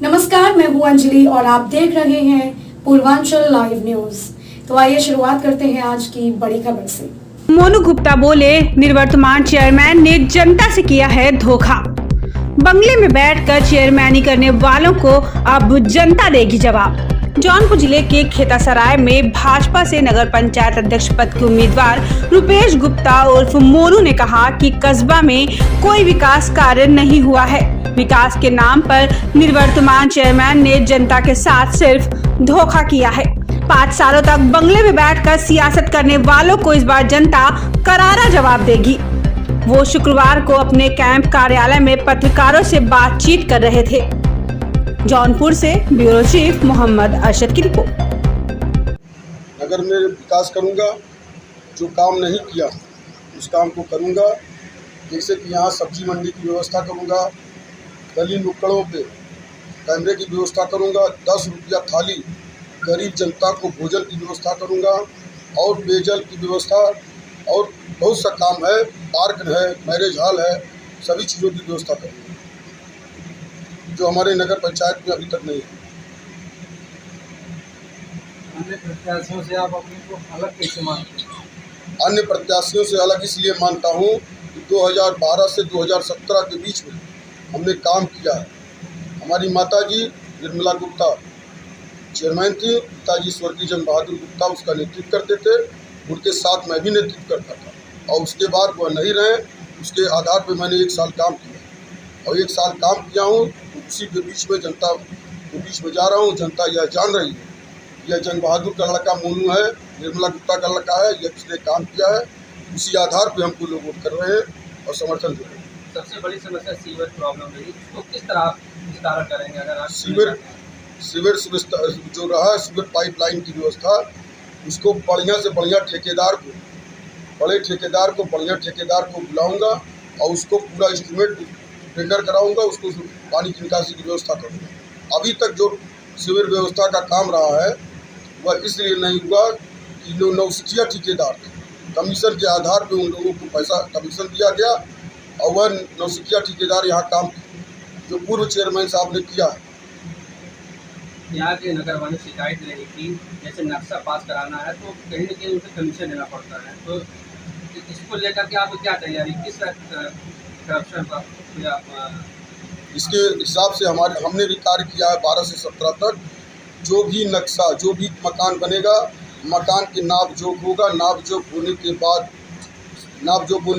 नमस्कार, मैं हूं अंजलि और आप देख रहे हैं पूर्वांचल लाइव न्यूज। तो आइए शुरुआत करते हैं आज की बड़ी खबर से। मोनू गुप्ता बोले, निवर्तमान चेयरमैन ने जनता से किया है धोखा। बंगले में बैठकर चेयरमैनी करने वालों को अब जनता देगी जवाब। जौनपुर जिले के खेतासराय में भाजपा से नगर पंचायत अध्यक्ष पद के उम्मीदवार रुपेश गुप्ता उर्फ मोनू ने कहा कि कस्बा में कोई विकास कार्य नहीं हुआ है। विकास के नाम पर निवर्तमान चेयरमैन ने जनता के साथ सिर्फ धोखा किया है। 5 सालों तक बंगले में बैठकर सियासत करने वालों को इस बार जनता करारा जवाब देगी। वो शुक्रवार को अपने कैंप कार्यालय में पत्रकारों से बातचीत कर रहे थे। जौनपुर से ब्यूरो चीफ मोहम्मद अरशद की रिपोर्ट। नगर में विकास करूंगा, जो काम नहीं किया उस काम को करूंगा। जैसे कि यहाँ सब्जी मंडी की व्यवस्था करूंगा, गली नुक्कड़ों पे कैमरे की व्यवस्था करूंगा, 10 रुपया थाली गरीब जनता को भोजन की व्यवस्था करूंगा और पेयजल की व्यवस्था और बहुत सा काम है, पार्क है, मैरिज हॉल है, सभी चीज़ों की व्यवस्था करूंगा जो हमारे नगर पंचायत में अभी तक नहीं है। अन्य प्रत्याशियों से आप अपने को अलग कैसे मानते हैं? अन्य प्रत्याशियों से अलग इसलिए मानता हूँ कि 2012 से 2017 के बीच में हमने काम किया है। हमारी माताजी निर्मला गुप्ता चेयरमैन थी, पिताजी स्वर्गीय जन बहादुर गुप्ता उसका नेतृत्व करते थे, उनके साथ मैं भी नेतृत्व करता था और उसके बाद वह नहीं रहे। उसके आधार पर मैंने 1 साल काम किया और 1 साल काम किया हूँ। उसी के बीच में जनता के बीच में जा रहा हूँ। जनता यह जान रही है, यह जन बहादुर का लड़का मोनू है, निर्मला गुप्ता का लड़का है, यह किसने काम किया है। उसी आधार पर हमको लोग वोट कर रहे हैं और समर्थन दे रहे हैं। सबसे बड़ी समस्या सीवर प्रॉब्लम रही, तो किस तरह निस्तारण करेंगे? अगर आप सीवर जो रहा है, सीवर पाइपलाइन की व्यवस्था, उसको बढ़िया से बढ़िया ठेकेदार को बुलाऊंगा और उसको पूरा इंस्ट्रूमेंट टेंडर कराऊंगा, उसको पानी की निकासी की व्यवस्था करूंगा। अभी तक जो सीवर व्यवस्था का काम रहा है वह इसलिए नहीं हुआ कि जो नौसिखिया ठेकेदार थे, कमीशन के आधार पर उन लोगों को पैसा कमीशन दिया गया और वह नौसिखिया ठेकेदार यहाँ काम जो पूर्व चेयरमैन साहब ने किया है। यहाँ के नगर वालों ने शिकायत रही कि जैसे नक्शा पास कराना है तो कहीं न कहीं उसे कमीशन देना पड़ता है, तो इसको लेकर के आप क्या तैयारी, किस करप्शन का इसके हिसाब से हमने भी कार्य किया है। 12 से 17 तक जो भी नक्शा, जो भी मकान बनेगा, मकान की नाप जोक होगा, नाप जोक होने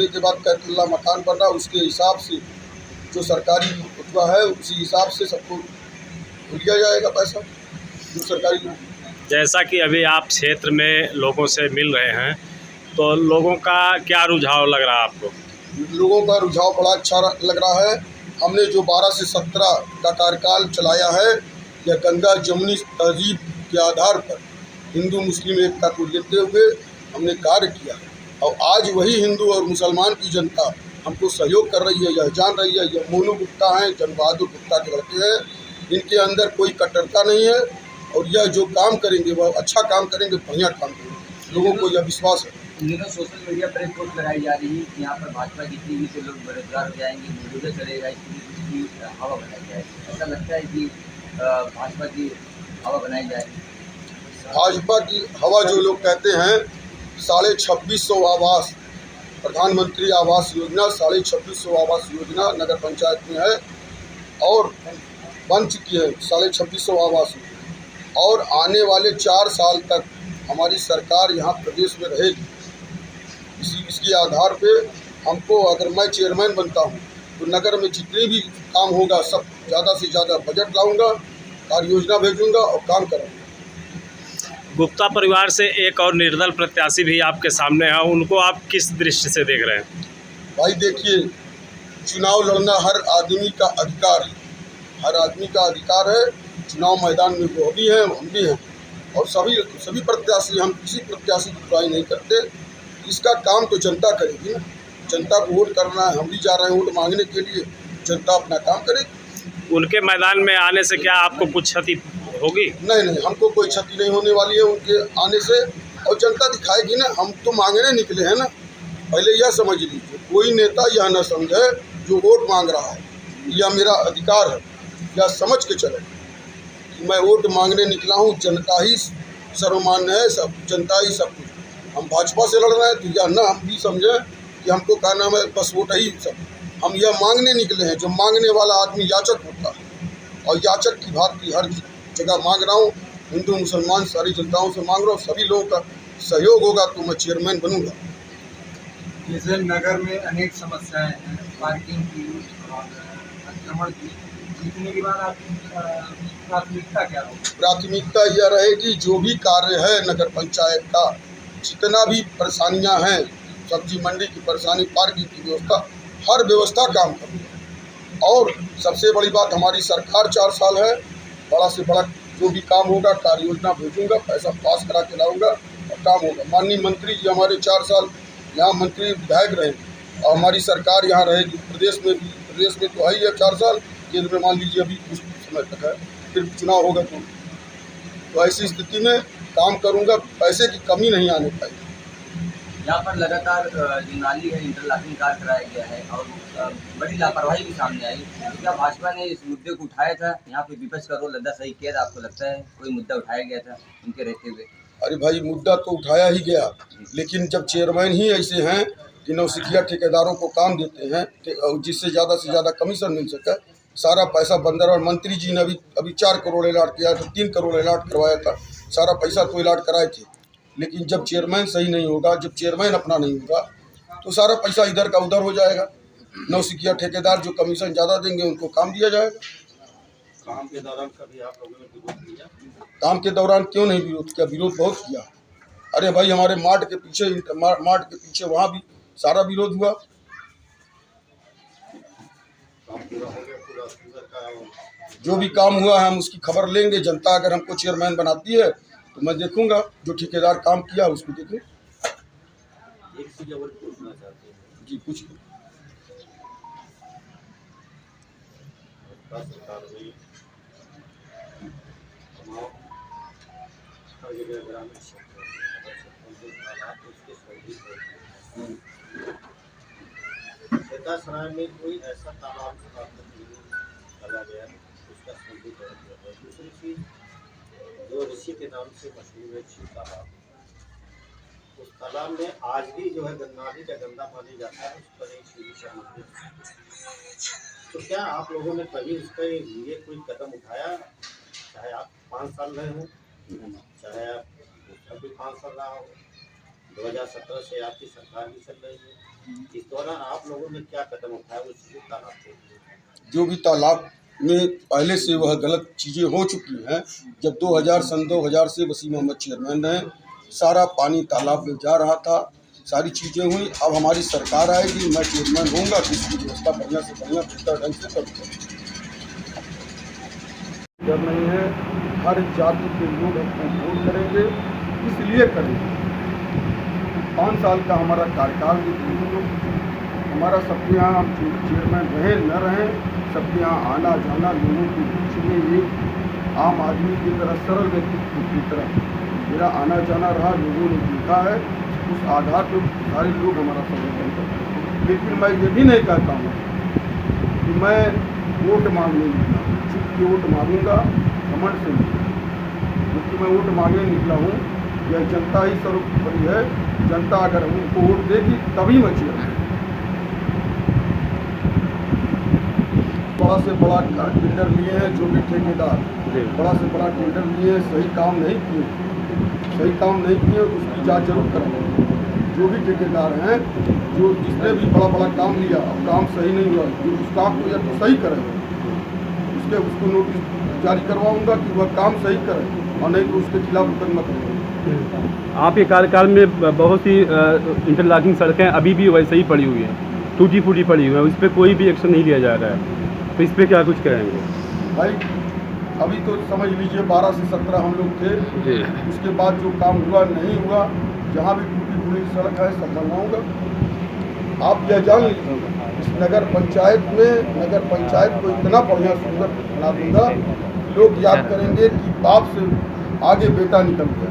के बाद कैतला मकान बन रहा, उसके हिसाब से जो सरकारी रुतबा है उसी हिसाब से सबको दिया जाएगा पैसा जो सरकारी। जैसा कि अभी आप क्षेत्र में लोगों से मिल रहे हैं, तो लोगों का क्या रुझाव लग रहा है आपको? लोगों का रुझाव बड़ा अच्छा लग रहा है। हमने जो 12 से 17 का कार्यकाल चलाया है, यह गंगा जमुनी तहजीब के आधार पर हिंदू मुस्लिम एकता को लेते हुए हमने कार्य किया है और आज वही हिंदू और मुसलमान की जनता हमको सहयोग कर रही है, यह जान रही है। यह मोनू गुप्ता हैं, जन बहादुर गुप्ता के लड़के हैं, इनके अंदर कोई कट्टरता नहीं है और यह जो काम करेंगे वह अच्छा काम करेंगे, बढ़िया काम करेंगे, लोगों को यह विश्वास है। सोशल मीडिया पर एक पोस्ट लगाई जा रही है कि यहाँ पर भाजपा जितनी भी से लोग बेरोजगार हो जाएंगे, मौजूदा चलेगा, इसकी हवा बनाई जाएगी। ऐसा लगता है कि भाजपा की हवा बनाई जाएगी। भाजपा की हवा जो लोग कहते हैं, 2650 आवास, प्रधानमंत्री आवास योजना 2650 आवास योजना नगर पंचायत में है और बन चुकी है 2650 आवास और आने वाले 4 साल तक हमारी सरकार यहाँ प्रदेश में रहेगी। इसके आधार पे हमको, अगर मैं चेयरमैन बनता हूँ तो नगर में जितने भी काम होगा सब ज़्यादा से ज़्यादा बजट लाऊंगा, कार्य योजना भेजूंगा और काम कराऊंगा। गुप्ता परिवार से एक और निर्दल प्रत्याशी भी आपके सामने है, उनको आप किस दृष्टि से देख रहे हैं? भाई देखिए, चुनाव लड़ना हर आदमी का अधिकार है, हर आदमी का अधिकार है। चुनाव मैदान में वो भी हैं, हम भी हैं और सभी प्रत्याशी, हम किसी प्रत्याशी की बुराई नहीं करते। इसका काम तो जनता करेगी ना, जनता को वोट करना है, हम भी जा रहे हैं वोट मांगने के लिए, जनता अपना काम करेगी। उनके मैदान में आने से क्या आपको कुछ क्षति होगी? नहीं, हमको कोई क्षति नहीं होने वाली है उनके आने से और जनता दिखाएगी ना, हम तो मांगने निकले हैं ना। पहले यह समझ लीजिए, कोई नेता यह न समझे जो वोट मांग रहा है, यह मेरा अधिकार है या समझ के चले कि मैं वोट मांगने निकला हूँ, जनता ही सर्वमान्य है, सब जनता ही सब कुछ। हम भाजपा से लड़ रहे हैं तो यह न हम भी समझें कि हमको क्या नाम है बस वोट ही सब। हम यह मांगने निकले हैं, जो मांगने वाला आदमी याचक होता है, और याचक की भांति हर जगह मांग रहा हूँ। हिंदू मुसलमान सारी जनताओं से मांग रहा हूँ, सभी लोगों का सहयोग होगा तो मैं चेयरमैन बनूंगा। जैसे नगर में अनेक समस्याएं हैं, पार्किंग की और अतिक्रमण की, जीतने के बाद आपकी प्राथमिकता क्या होगी? प्राथमिकता यह रहेगी जो भी कार्य है नगर पंचायत का, जितना भी परेशानियां हैं, सब्जी मंडी की परेशानी, पार्किंग की व्यवस्था, हर व्यवस्था काम करूँगा। और सबसे बड़ी बात, हमारी सरकार 4 साल है, बड़ा से बड़ा जो भी काम होगा कार्य योजना भेजूंगा, पैसा पास करा के लाऊंगा और काम होगा। माननीय मंत्री जी हमारे 4 साल यहाँ मंत्री विधायक रहे और हमारी सरकार यहाँ रहेगी। प्रदेश में तो है ही है 4 साल, केंद्र में मान लीजिए अभी कुछ समय तक है, फिर चुनाव होगा तो ऐसी स्थिति में काम करूँगा, पैसे की कमी नहीं आने पाएगी। यहाँ पर लगातार जो नाली है इंटरलॉकिंग कार्य कराया गया है और बड़ी लापरवाही भी सामने आई। तो क्या भाजपा ने इस मुद्दे को उठाया था? यहाँ पे विपक्ष का रोल अदा सही किया था? आपको लगता है कोई मुद्दा उठाया गया था उनके रहते हुए? अरे भाई, मुद्दा तो उठाया ही गया, लेकिन जब चेयरमैन ही ऐसे हैं कि नौसिखिया ठेकेदारों को काम देते हैं जिससे ज़्यादा से ज़्यादा कमीशन मिल सके, सारा पैसा बंदर। और मंत्री जी ने अभी 4 करोड़ अलॉट किया था, 3 करोड़ अलॉट करवाया था, सारा पैसा तो अलॉट कराए थे। लेकिन जब चेयरमैन सही नहीं होगा, जब चेयरमैन अपना नहीं होगा, तो सारा पैसा इधर का उधर हो जाएगा। नौसिखिया ठेकेदार जो कमीशन ज़्यादा देंगे उनको काम दिया जाएगा। काम के दौरान कभी आप लोगों ने विरोध किया? काम के दौरान क्यों नहीं विरोध किया? विरोध बहुत किया। अरे भाई, हमारे मार्ट के पीछे वहाँ भी सारा विरोध हुआ। काम पूरा हो गया, पूरा सुंदर का जो भी काम हुआ है हम उसकी खबर लेंगे। जनता अगर हमको चेयरमैन बनाती है तो मैं देखूंगा, जो ठेकेदार काम किया उसको देखूँ। एक चीज और पूछना चाहते हैं जी कुछ सरकार में तमाम हर जगह ग्रामीण सराय में कोई ऐसा तालाब डाला गया उसका संदीकरण किया गया। दूसरी चीज जो ऋषि के नाम से मशहूर है झील तालाब, उस तालाब में आज भी जो है नाली का गंदा पानी जाता है, उस पर एक सीढ़ी का मंदिर। तो क्या आप लोगों ने कभी उसके लिए कोई कदम उठाया? चाहे आप 5 साल रहे हों, चाहे आप अभी 5 साल रहा हो, 2017 से आपकी सरकार भी चल रही है, इस दौरान आप लोगों ने क्या कदम उठाया उस तालाब के लिए? जो भी तालाब में पहले से वह गलत चीज़ें हो चुकी हैं। जब 2000 से वसीम अहमद चेयरमैन रहे, सारा पानी तालाब में जा रहा था, सारी चीज़ें हुई। अब हमारी सरकार आएगी, मैं चेयरमैन होऊंगा तो इसकी व्यवस्था बढ़िया से बढ़िया बेहतर ढंग से करूँगा। जब नहीं है, हर जाति के लोग हमको वोट करेंगे, इसलिए करेंगे। 5 साल का हमारा कार्यकाल भी हमारा सबके यहाँ, हम चेयरमैन रहे न रहें, सबके यहाँ आना जाना, लोगों के बीच में एक आम आदमी की तरह, सरल व्यक्ति की तरह मेरा आना जाना रहा। लोगों ने देखा है, उस आधार पर सारे लोग हमारा समर्थन करते हैं। लेकिन मैं ये भी नहीं कहता हूँ कि मैं वोट मांगने निकला हूँ, चुप के वोट मांगूंगा, घमंड से नहीं, क्योंकि मैं वोट मांगने निकला हूँ। यह जनता ही सर्वोपरि है। जनता अगर हमको वोट देगी तभी मैं चेयरमैन। बड़ा से बड़ा टेंडर लिए हैं, जो भी ठेकेदार बड़ा से बड़ा टेंडर लिए हैं, सही काम नहीं किए, उसकी जांच जरूर कराएंगे। जो भी ठेकेदार हैं, जो जिसने भी बड़ा काम लिया, अब काम सही नहीं हुआ, उस काम को या तो सही करें, उसको नोटिस जारी करवाऊंगा कि वह काम सही करे, और नहीं तो उसके खिलाफ मुकदमा करेंगे। आपके कार्यकाल में बहुत सी इंटरलॉकिंग सड़कें अभी भी वैसे ही पड़ी हुई हैं, टूटी फूटी पड़ी हुई हैं, उस पर कोई भी एक्शन नहीं लिया जा रहा है, तो इस पर क्या कुछ करेंगे? भाई अभी तो समझ लीजिए 12 से 17 हम लोग थे जी। उसके बाद जो काम हुआ नहीं हुआ, जहाँ भी टूटी फूटी सड़क है सब बनवाऊँगा। आप यह जान लीजिए, इस नगर पंचायत को इतना बढ़िया सुंदर बना दूंगा, लोग याद करेंगे कि बाप से आगे बेटा निकल गया।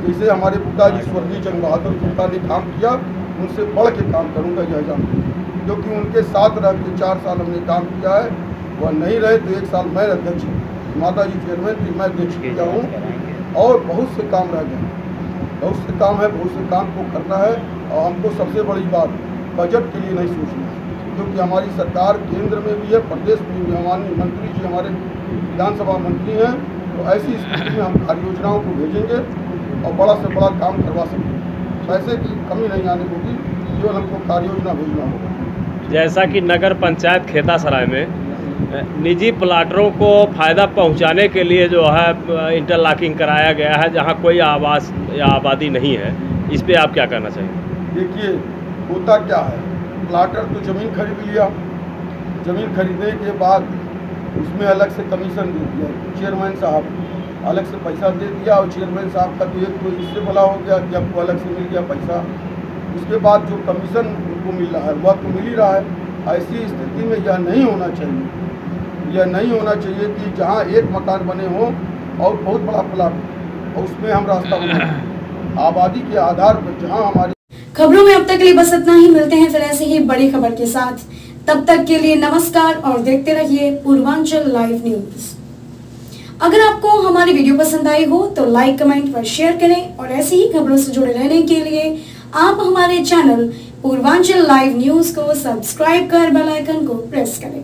जैसे हमारे पिताजी स्वर्गीय जंग बहादुर गुप्ता ने काम किया, उनसे बढ़ के काम करूंगा, यह जानते हैं, क्योंकि उनके साथ रह के 4 साल हमने काम किया है। वह नहीं रहे तो 1 साल मैं अध्यक्ष, माता जी चेयरमैन थी, मैं अध्यक्ष किया हूँ। और बहुत से काम रह गए, बहुत से काम है, बहुत से काम को करना है। और हमको सबसे बड़ी बात बजट के लिए नहीं सोचना है, क्योंकि हमारी सरकार केंद्र में भी है, प्रदेश में भी। हमारे मंत्री जी हमारे विधानसभा मंत्री हैं, तो ऐसी स्थिति में हम कार्य योजनाओं को भेजेंगे और बड़ा से बड़ा काम करवा सकेंगे। पैसे की कमी नहीं आने होगी, केवल हमको कार्य योजना भेजना होगा। जैसा कि नगर पंचायत खेतासराय में निजी प्लाटरों को फ़ायदा पहुंचाने के लिए जो है इंटरलॉकिंग कराया गया है, जहां कोई आवास या आबादी नहीं है, इस पे आप क्या कहना चाहेंगे? देखिए होता क्या है, प्लाटर तो ज़मीन खरीद लिया, ज़मीन खरीदने के बाद उसमें अलग से कमीशन दे दिया, चेयरमैन साहब अलग से पैसा दे दिया। और चेयरमैन साहब का तो एक तो इससे भला हो गया कि आपको अलग से मिल गया पैसा। उसके बाद जो कमीशन उनको मिल रहा है वह तो मिल ही रहा है। ऐसी स्थिति में यह नहीं होना चाहिए, यह नहीं होना चाहिए कि जहाँ एक मकान बने हों और बहुत बड़ा प्लाट और उसमें हम रास्ता बनाएं। आबादी के आधार पर जहाँ हमारी खबरों में अब तक के लिए बस इतना ही। मिलते हैं फिर ऐसे ही बड़ी खबर के साथ। तब तक के लिए नमस्कार और देखते रहिए पूर्वांचल लाइव न्यूज। अगर आपको हमारी वीडियो पसंद आई हो तो लाइक, कमेंट व शेयर करें। और ऐसी ही खबरों से जुड़े रहने के लिए आप हमारे चैनल पूर्वांचल लाइव न्यूज को सब्सक्राइब कर बेल आइकन को प्रेस करें।